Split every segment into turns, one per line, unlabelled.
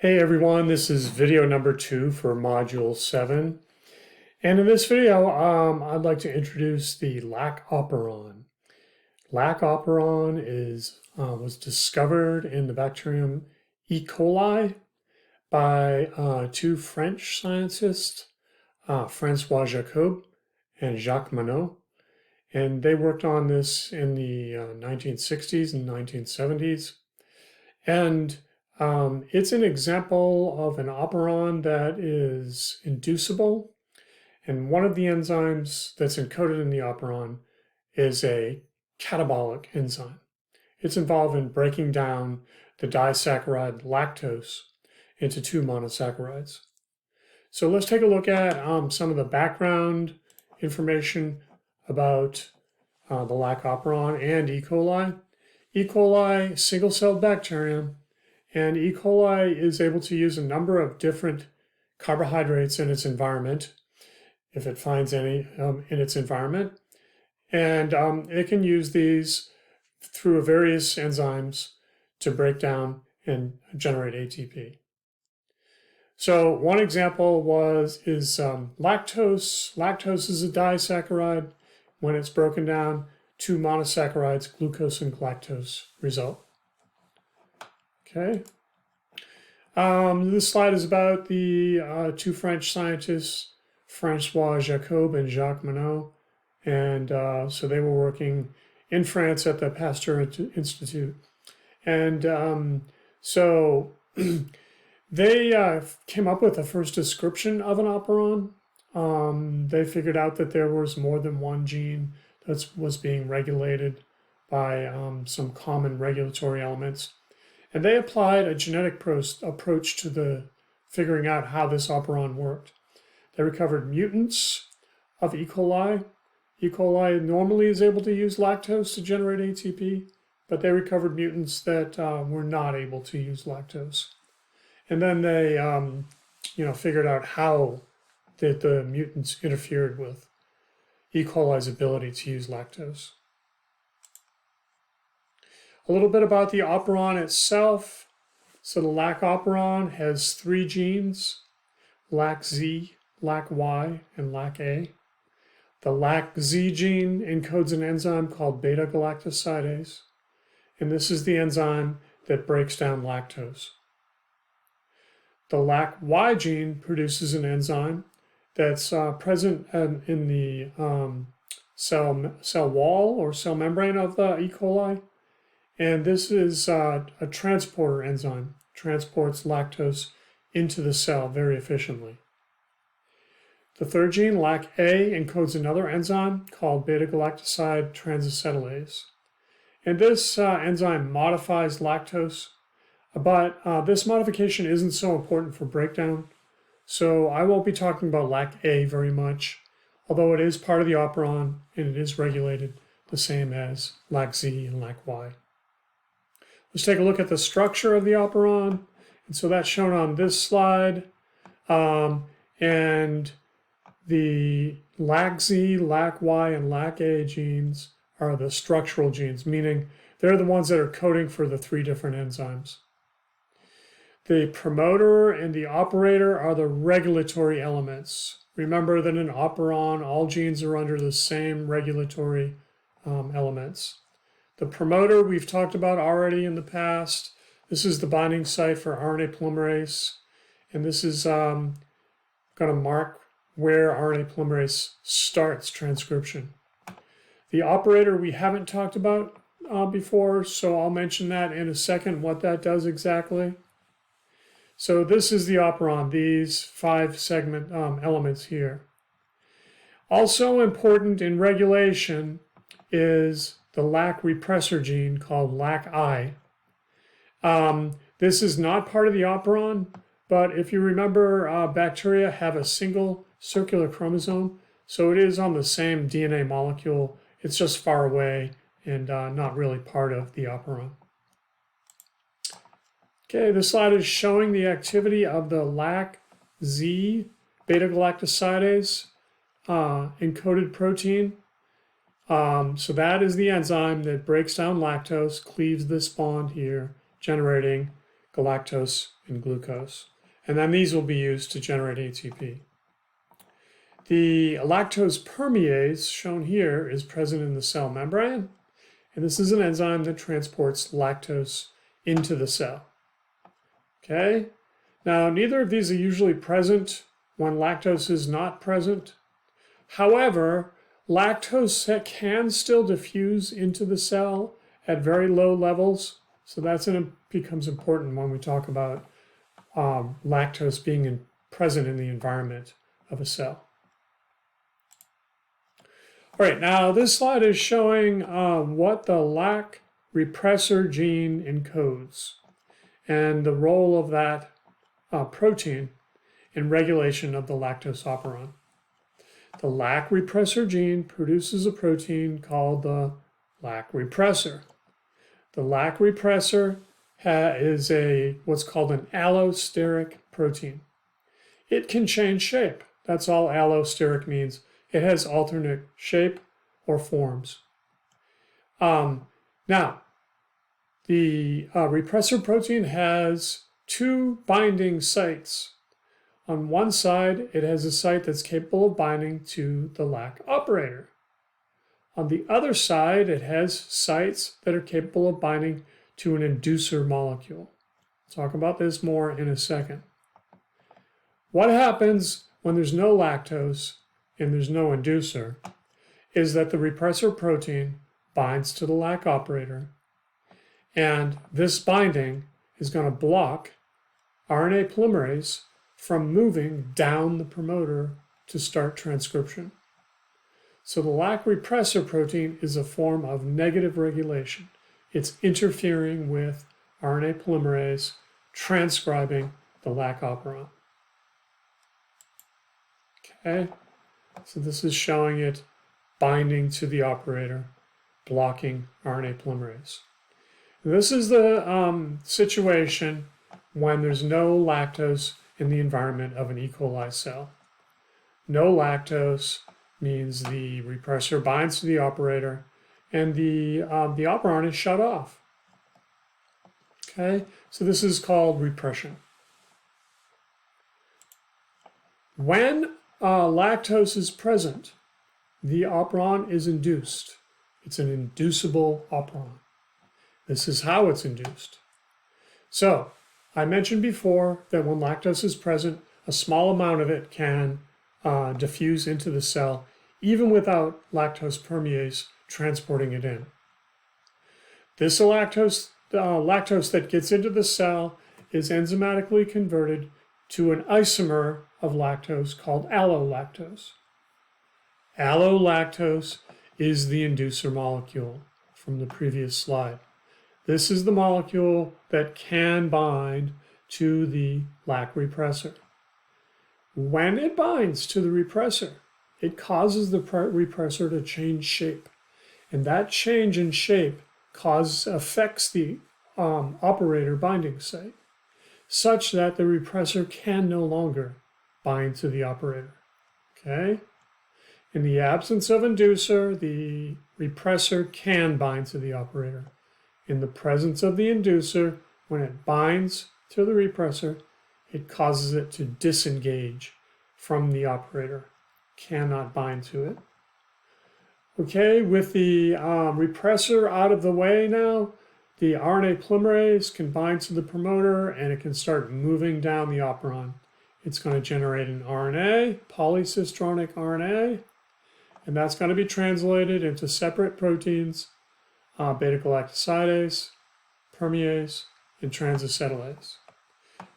Hey everyone, this is video number 2 for module 7. And in this video, I'd like to introduce the Lac Operon. Lac Operon was discovered in the bacterium E. coli by two French scientists, Francois Jacques and Jacques. And they worked on this in the 1960s and 1970s. And it's an example of an operon that is inducible. And one of the enzymes that's encoded in the operon is a catabolic enzyme. It's involved in breaking down the disaccharide lactose into two monosaccharides. So let's take a look at some of the background information about the Lac Operon and E. coli. E. coli, single-celled bacterium, and E. coli is able to use a number of different carbohydrates in its environment, if it finds any in its environment. And it can use these through various enzymes to break down and generate ATP. So one example is lactose. Lactose is a disaccharide. When it's broken down, two monosaccharides, glucose and galactose, result. Okay. This slide is about the two French scientists, Francois Jacques and Jacques. And so they were working in France at the Pasteur Institute. And so they came up with the first description of an operon. They figured out that there was more than one gene that was being regulated by some common regulatory elements. And they applied a genetic approach to the figuring out how this operon worked. They recovered mutants of E. coli. E. coli normally is able to use lactose to generate ATP, but they recovered mutants that were not able to use lactose. And then they figured out how the mutants interfered with E. coli's ability to use lactose. A little bit about the operon itself. So the Lac Operon has 3 genes, LacZ, LacY, and LacA. The LacZ gene encodes an enzyme called beta-galactosidase, and this is the enzyme that breaks down lactose. The LacY gene produces an enzyme that's present in the cell wall or cell membrane of the E. coli. And this is a transporter enzyme, transports lactose into the cell very efficiently. The third gene, LacA, encodes another enzyme called beta-galactoside transacetylase. And this enzyme modifies lactose, but this modification isn't so important for breakdown. So I won't be talking about LacA very much, although it is part of the operon and it is regulated the same as LacZ and LacY. Let's take a look at the structure of the operon. And so that's shown on this slide. And the LacZ, LacY, and LacA genes are the structural genes, meaning they're the ones that are coding for the 3 different enzymes. The promoter and the operator are the regulatory elements. Remember that in an operon, all genes are under the same regulatory elements. The promoter we've talked about already in the past. This is the binding site for RNA polymerase, and this is going to mark where RNA polymerase starts transcription. The operator we haven't talked about before, so I'll mention that in a second, what that does exactly. So this is the operon, these 5 segment elements here. Also important in regulation is the Lac repressor gene called LacI. This is not part of the operon, but if you remember, bacteria have a single circular chromosome, so it is on the same DNA molecule. It's just far away and not really part of the operon. Okay, this slide is showing the activity of the LacZ beta-galactosidase encoded protein. So that is the enzyme that breaks down lactose, cleaves this bond here, generating galactose, and glucose. And then these will be used to generate ATP. The lactose permease, shown here, is present in the cell membrane. And this is an enzyme that transports lactose into the cell. Okay? Now, neither of these are usually present when lactose is not present. However, lactose can still diffuse into the cell at very low levels. So that becomes important when we talk about lactose being present in the environment of a cell. All right, now this slide is showing what the Lac repressor gene encodes and the role of that protein in regulation of the lactose operon. The Lac repressor gene produces a protein called the Lac repressor. The Lac repressor is what's called an allosteric protein. It can change shape. That's all allosteric means. It has alternate shape or forms. Now, the repressor protein has two binding sites. On one side, it has a site that's capable of binding to the Lac operator. On the other side, it has sites that are capable of binding to an inducer molecule. I'll talk about this more in a second. What happens when there's no lactose and there's no inducer is that the repressor protein binds to the Lac operator, and this binding is going to block RNA polymerase from moving down the promoter to start transcription. So the Lac repressor protein is a form of negative regulation. It's interfering with RNA polymerase transcribing the Lac operon. Okay, so this is showing it binding to the operator, blocking RNA polymerase. This is the situation when there's no lactose in the environment of an E. coli cell. No lactose means the repressor binds to the operator and the operon is shut off. Okay, so this is called repression. When lactose is present, the operon is induced. It's an inducible operon. This is how it's induced. So, I mentioned before that when lactose is present, a small amount of it can diffuse into the cell, even without lactose permease transporting it in. This lactose that gets into the cell is enzymatically converted to an isomer of lactose called allolactose. Allolactose is the inducer molecule from the previous slide. This is the molecule that can bind to the Lac repressor. When it binds to the repressor, it causes the repressor to change shape. And that change in shape affects the operator binding site, such that the repressor can no longer bind to the operator. Okay? In the absence of inducer, the repressor can bind to the operator. In the presence of the inducer, when it binds to the repressor, it causes it to disengage from the operator, cannot bind to it. Okay, with the repressor out of the way now, the RNA polymerase can bind to the promoter and it can start moving down the operon. It's going to generate an RNA, polycistronic RNA, and that's going to be translated into separate proteins, beta-galactosidase, permease, and transacetylase.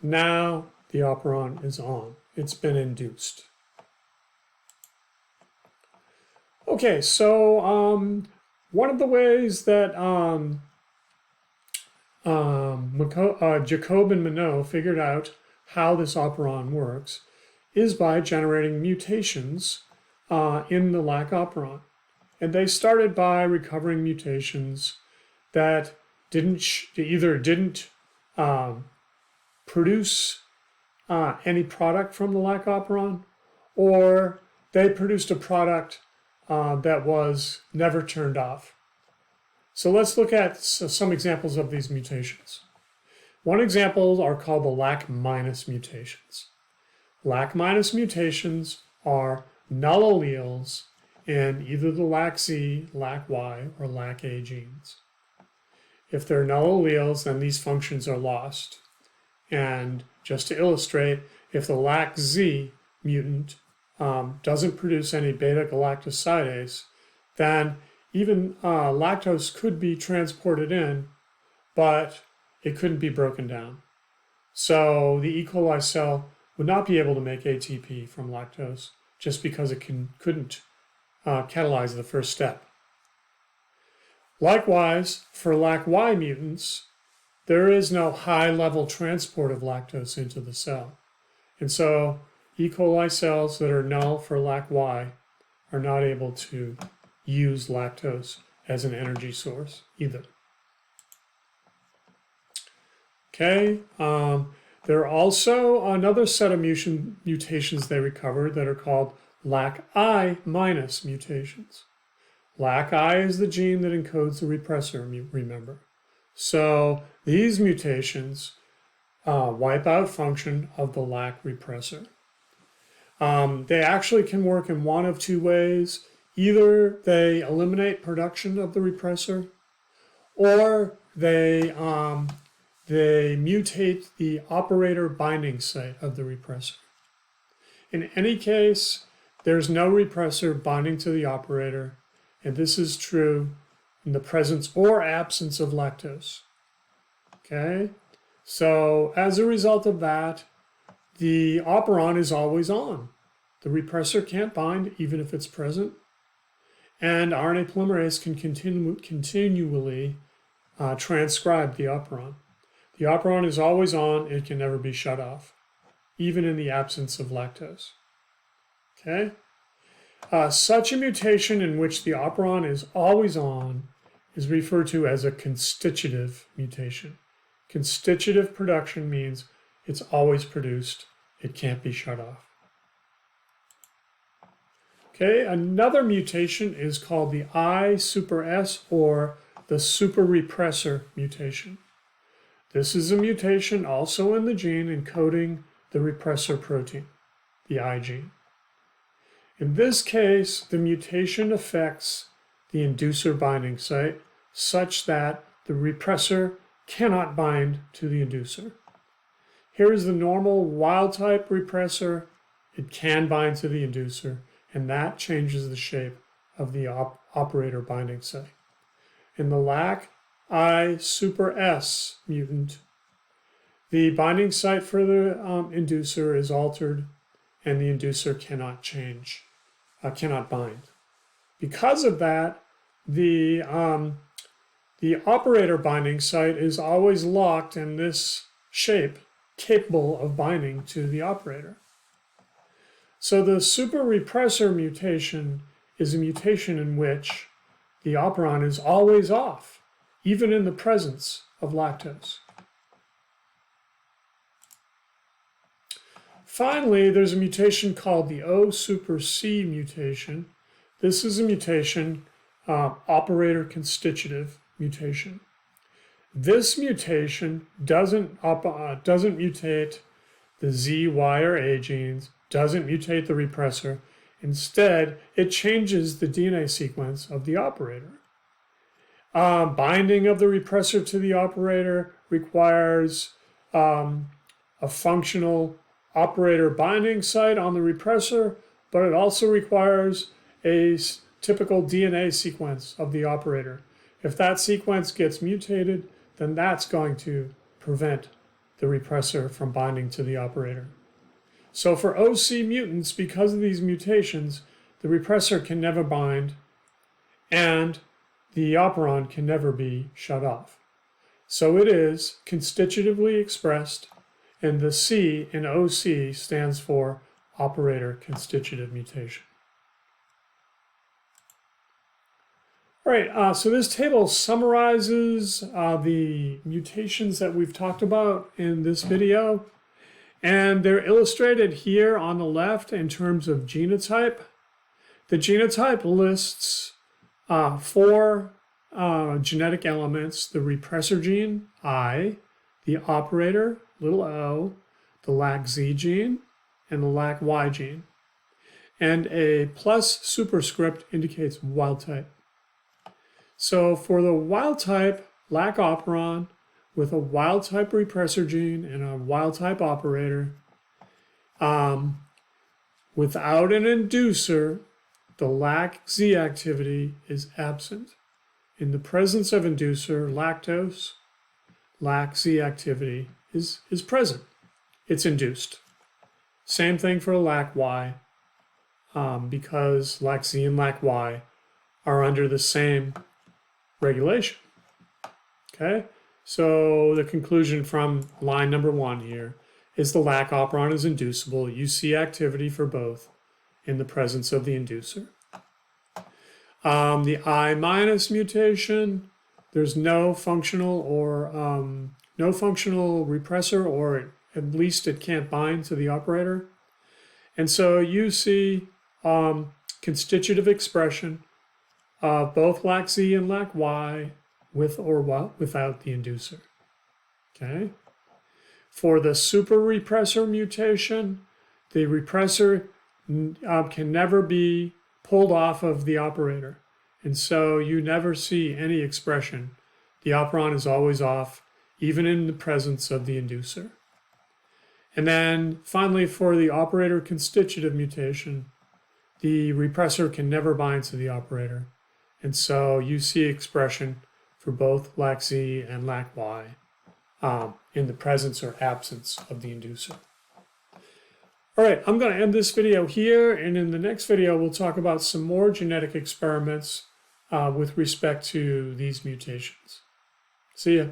Now the operon is on. It's been induced. Okay, so one of the ways that Jacques and Monod figured out how this operon works is by generating mutations in the Lac operon. And they started by recovering mutations that either didn't produce any product from the Lac operon, or they produced a product that was never turned off. So let's look at some examples of these mutations. One example are called the Lac minus mutations. Lac minus mutations are null alleles in either the LacZ, LacY, or LacA genes. If they're null alleles, then these functions are lost. And just to illustrate, if the LacZ mutant doesn't produce any beta-galactosidase, then even lactose could be transported in, but it couldn't be broken down. So the E. coli cell would not be able to make ATP from lactose just because it couldn't catalyze the first step. Likewise, for LacY mutants, there is no high-level transport of lactose into the cell. And so E. coli cells that are null for LacY are not able to use lactose as an energy source either. Okay, there are also another set of mutations they recovered that are called Lac-I minus mutations. Lac-I is the gene that encodes the repressor, remember. So these mutations wipe out function of the Lac repressor. They actually can work in one of two ways. Either they eliminate production of the repressor, or they mutate the operator binding site of the repressor. In any case, there's no repressor binding to the operator, and this is true in the presence or absence of lactose. Okay, so as a result of that, the operon is always on. The repressor can't bind even if it's present, and RNA polymerase can continually transcribe the operon. The operon is always on, it can never be shut off, even in the absence of lactose. Okay? Such a mutation in which the operon is always on is referred to as a constitutive mutation. Constitutive production means it's always produced, it can't be shut off. Okay, another mutation is called the I super S or the super repressor mutation. This is a mutation also in the gene encoding the repressor protein, the I gene. In this case, the mutation affects the inducer binding site such that the repressor cannot bind to the inducer. Here is the normal wild-type repressor. It can bind to the inducer, and that changes the shape of the operator binding site. In the Lac-I super S mutant, the binding site for the inducer is altered, and the inducer cannot bind. Because of that, the operator binding site is always locked in this shape, capable of binding to the operator. So the super repressor mutation is a mutation in which the operon is always off, even in the presence of lactose. Finally, there's a mutation called the O super C mutation. This is a mutation, operator constitutive mutation. This mutation doesn't mutate the Z, Y, or A genes, doesn't mutate the repressor. Instead, it changes the DNA sequence of the operator. Binding of the repressor to the operator requires a functional operator binding site on the repressor, but it also requires a typical DNA sequence of the operator. If that sequence gets mutated, then that's going to prevent the repressor from binding to the operator. So for OC mutants, because of these mutations, the repressor can never bind and the operon can never be shut off. So it is constitutively expressed, and the C in OC stands for operator constitutive mutation. All right, so this table summarizes the mutations that we've talked about in this video, and they're illustrated here on the left in terms of genotype. The genotype lists 4 genetic elements: the repressor gene, I, the operator, little o, the LacZ gene, and the LacY gene. And a plus superscript indicates wild type. So for the wild type Lac Operon with a wild type repressor gene and a wild type operator, without an inducer, the LacZ activity is absent. In the presence of inducer, lactose, LacZ activity is present. It's induced. Same thing for LacY, because LacZ and LacY are under the same regulation. Okay, so the conclusion from line number 1 here is the Lac Operon is inducible. You see activity for both in the presence of the inducer. The I- mutation, there's no functional repressor, or at least it can't bind to the operator. And so you see constitutive expression of both LacZ and LacY with or without the inducer. Okay. For the super repressor mutation, the repressor can never be pulled off of the operator. And so you never see any expression. The operon is always off, even in the presence of the inducer. And then finally, for the operator constitutive mutation, the repressor can never bind to the operator. And so you see expression for both LacZ and LacY in the presence or absence of the inducer. All right, I'm going to end this video here, and in the next video, we'll talk about some more genetic experiments with respect to these mutations. See ya.